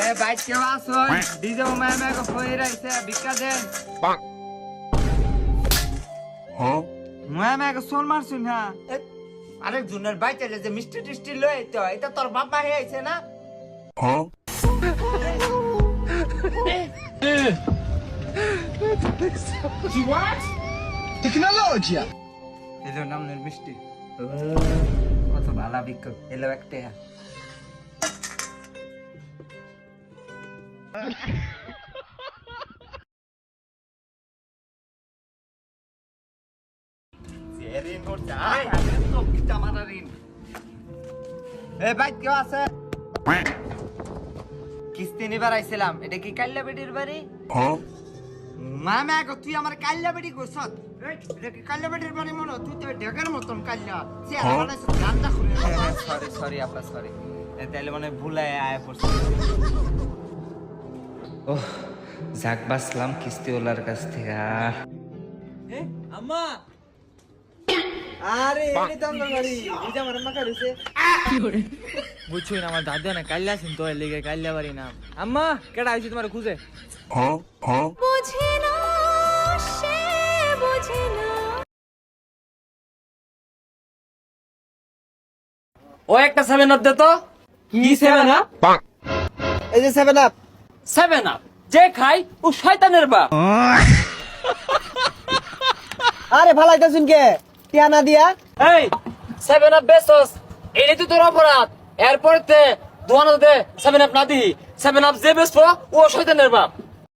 এ bike কেউ আসো DJ মায়া মায়া কই রাইছে ভিক্ষা দেন হ্যাঁ মায়া মায়া সোল মারছুন হ্যাঁ আরেক জনের বাইতে যে মিষ্টি টিষ্টি লই তো এটা তোর বাবা হয়ে আইছে না হ্যাঁ Tecnologia! এলো নামনের মিষ্টি কত ভালো ভিক্ষা এলো একটা ঋণ করতে আয় তো কিটা মারা ঋণ এ বাইক কেউ আছে কিস্তি নিবার আইছিলাম এটা কি কাল্লা বেটির বাড়ি হ্যাঁ মামা গো তুই আমার কাল্লা বেটি গোসত এটা কি কাল্লা বেটির বাড়ি মনে তুই তো ঢেকের মতন কাল্লা সে আমার গান্দা খুলে সরি সরি আপা সরি তাইলে মানে ভুলে আয় পড়ছি ওহ যাক বাসলাম কিস্তিওয়ালার কাছ থেকে আম্মা আরে এনি তো আমার বাড়ি বুঝা আমার মাকা রইছে বুঝছুই না আমার দাদা না কাল্লা আছেন তো এর লিগে কাল্লা বাড়ি নাম আম্মা কেডা আইছে তোমার খুঁজে হ্যাঁ হ্যাঁ বুঝে না সে বুঝে না ও একটা 7 আপ দে তো কি 7 আপ এই যে 7 আপ 7 আপ যে খাই ও শয়তানের বাপ আরে ফালাইতাছুন কে টিয়া না দিয়া এই 7 আপ বেসস এই তো তোর অপরাধ এরপর তে দোয়ানো দে 7 আপ না দি 7 আপ যে বেসবো ও শয়তানের বাপ